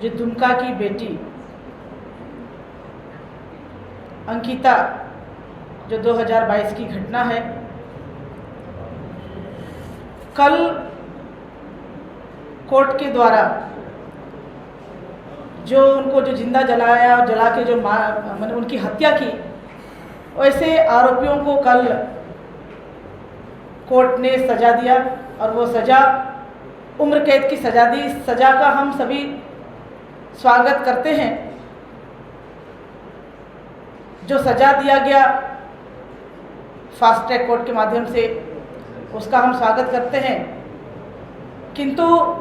जो दुमका की बेटी अंकिता, जो 2022 की घटना है, कल कोर्ट के द्वारा जो उनको जो जिंदा जलाया और जला के जो मैंने उनकी हत्या की, वैसे आरोपियों को कल कोर्ट ने सज़ा दिया और वो सज़ा उम्र कैद की सज़ा दी। इस सज़ा का हम सभी स्वागत करते हैं। जो सज़ा दिया गया फास्ट ट्रैक कोर्ट के माध्यम से, उसका हम स्वागत करते हैं, किंतु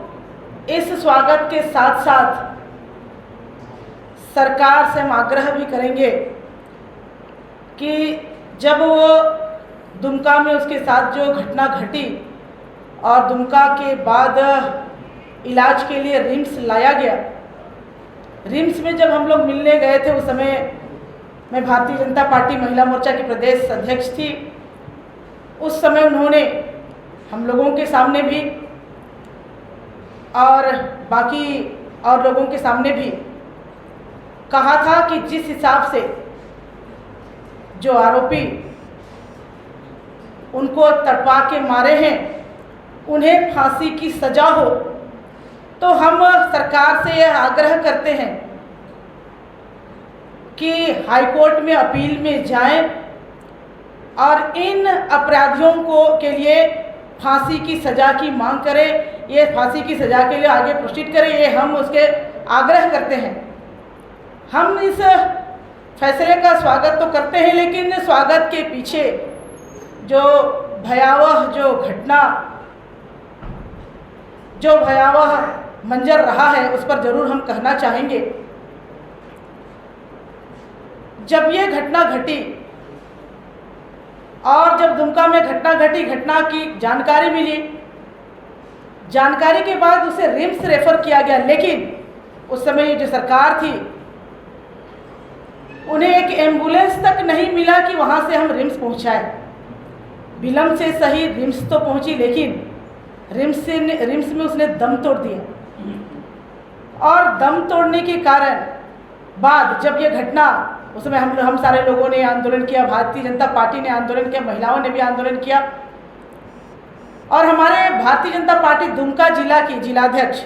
इस स्वागत के साथ साथ सरकार से हम आग्रह भी करेंगे कि जब वो दुमका में उसके साथ जो घटना घटी और दुमका के बाद इलाज के लिए रिम्स लाया गया, रिम्स में जब हम लोग मिलने गए थे, उस समय मैं भारतीय जनता पार्टी महिला मोर्चा की प्रदेश अध्यक्ष थी। उस समय उन्होंने हम लोगों के सामने भी और बाकी और लोगों के सामने भी कहा था कि जिस हिसाब से जो आरोपी उनको तड़पा के मारे हैं, उन्हें फांसी की सज़ा हो। तो हम सरकार से यह आग्रह करते हैं कि हाईकोर्ट में अपील में जाएं और इन अपराधियों को के लिए फांसी की सज़ा की मांग करें। ये फांसी की सज़ा के लिए आगे प्रोसीड करें, ये हम उसके आग्रह करते हैं। हम इस फैसले का स्वागत तो करते हैं, लेकिन स्वागत के पीछे जो भयावह मंजर रहा है, उस पर ज़रूर हम कहना चाहेंगे। जब ये घटना घटी और जब दुमका में घटना घटी, घटना की जानकारी मिली, जानकारी के बाद उसे रिम्स रेफर किया गया, लेकिन उस समय जो सरकार थी, उन्हें एक एम्बुलेंस तक नहीं मिला कि वहाँ से हम रिम्स पहुँचाए। विलम्ब से सही रिम्स तो पहुँची, लेकिन रिम्स में उसने दम तोड़ दिया और दम तोड़ने के कारण बाद जब ये घटना, उस समय हम सारे लोगों ने आंदोलन किया, भारतीय जनता पार्टी ने आंदोलन किया, महिलाओं ने भी आंदोलन किया और हमारे भारतीय जनता पार्टी दुमका जिला की जिलाध्यक्ष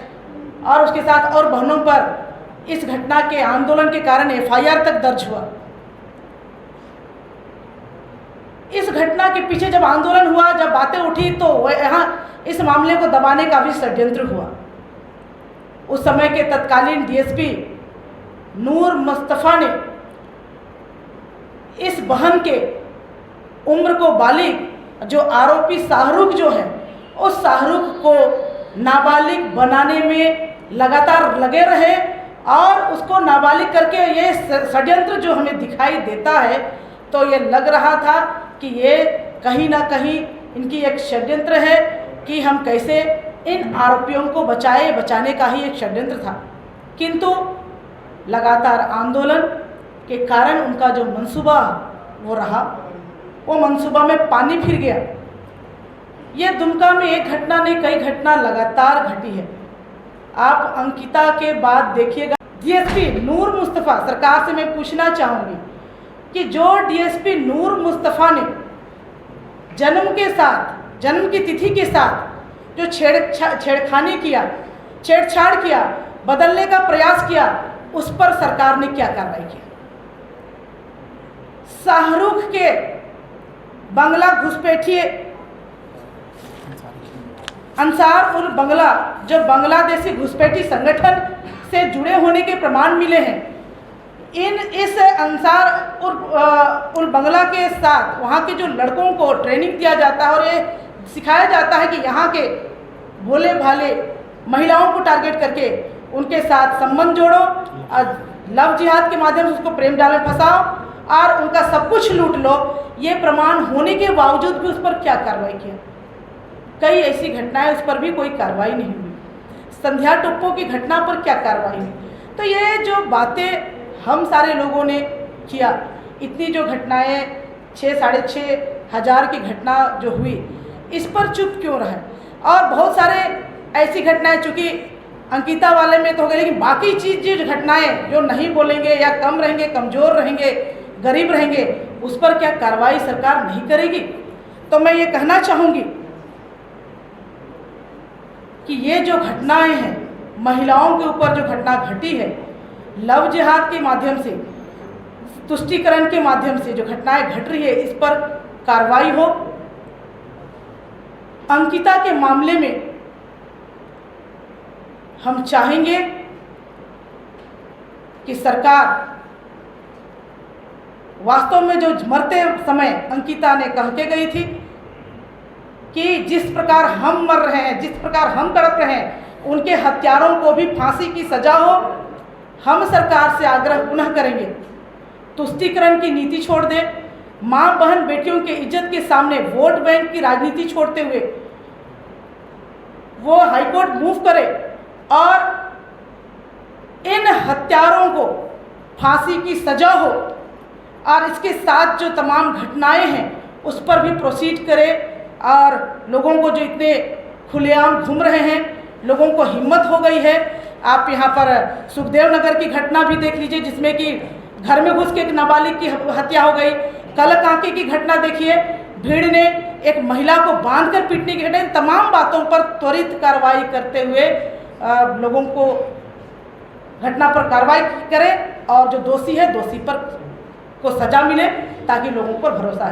और उसके साथ और बहनों पर इस घटना के आंदोलन के कारण एफआईआर तक दर्ज हुआ। इस घटना के पीछे जब आंदोलन हुआ, जब बातें उठी, तो यहाँ इस मामले को दबाने का भी षड्यंत्र हुआ। उस समय के तत्कालीन डीएसपी नूर मुस्तफ़ा ने इस बहन के उम्र को बालिग जो आरोपी शाहरुख जो है, उस शाहरुख को नाबालिग बनाने में लगातार लगे रहे और उसको नाबालिग करके ये षड्यंत्र जो हमें दिखाई देता है, तो ये लग रहा था कि ये कहीं ना कहीं इनकी एक षड्यंत्र है कि हम कैसे इन आरोपियों को बचाने का ही एक षड्यंत्र था। किंतु लगातार आंदोलन के कारण उनका जो मंसूबा वो रहा, वो मंसूबा में पानी फिर गया। ये दुमका में एक घटना नहीं, कई घटना लगातार घटी है। आप अंकिता के बाद देखिएगा, डीएसपी नूर मुस्तफ़ा, सरकार से मैं पूछना चाहूँगी कि जो डीएसपी नूर मुस्तफ़ा ने जन्म की तिथि के साथ जो छेड़छाड़ किया, बदलने का प्रयास किया, उस पर सरकार ने क्या कार्रवाई की? शाहरुख के बंगला घुसपैठिए अंसार उल बंगला, जो बांग्लादेशी घुसपैठी संगठन से जुड़े होने के प्रमाण मिले हैं, इस अंसार उल बंगला के साथ वहाँ के जो लड़कों को ट्रेनिंग दिया जाता है और ये सिखाया जाता है कि यहाँ के भोले भाले महिलाओं को टारगेट करके उनके साथ संबंध जोड़ो, लव जिहाद के माध्यम से उसको प्रेम जाल में फंसाओ और उनका सब कुछ लूट लो। ये प्रमाण होने के बावजूद भी उस पर क्या कार्रवाई किया? कई ऐसी घटनाएं, उस पर भी कोई कार्रवाई नहीं हुई। संध्या टोप्पो की घटना पर क्या कार्रवाई हुई? तो ये जो बातें हम सारे लोगों ने किया, इतनी जो घटनाएं 6,500 की घटना जो हुई, इस पर चुप क्यों रहे? और बहुत सारे ऐसी घटनाएं, चूँकि अंकिता वाले में तो हो गया, लेकिन बाकी चीज़ जो घटनाएं जो नहीं बोलेंगे या कम रहेंगे, कमज़ोर रहेंगे, गरीब रहेंगे, उस पर क्या कार्रवाई सरकार नहीं करेगी? तो मैं ये कहना चाहूँगी कि ये जो घटनाएं हैं, महिलाओं के ऊपर जो घटना घटी है, लव जिहाद के माध्यम से, तुष्टीकरण के माध्यम से जो घटनाएं घट रही है, इस पर कार्रवाई हो। अंकिता के मामले में हम चाहेंगे कि सरकार वास्तव में जो मरते समय अंकिता ने कह के गई थी कि जिस प्रकार हम मर रहे हैं, जिस प्रकार हम तड़प रहे हैं, उनके हत्यारों को भी फांसी की सजा हो। हम सरकार से आग्रह पुनः करेंगे, तुष्टीकरण की नीति छोड़ दे, माँ बहन बेटियों के इज्जत के सामने वोट बैंक की राजनीति छोड़ते हुए वो हाईकोर्ट मूव करे और इन हत्यारों को फांसी की सजा हो, और इसके साथ जो तमाम घटनाएं हैं उस पर भी प्रोसीड करे। और लोगों को जो इतने खुलेआम घूम रहे हैं, लोगों को हिम्मत हो गई है। आप यहाँ पर सुखदेव नगर की घटना भी देख लीजिए, जिसमें कि घर में घुस के एक नाबालिग की हत्या हो गई। कलकांके की घटना देखिए, भीड़ ने एक महिला को बांधकर पीटने की घटना। तमाम बातों पर त्वरित कार्रवाई करते हुए लोगों को घटना पर कार्रवाई करें और जो दोषी है दोषी पर को सजा मिले, ताकि लोगों पर भरोसा है।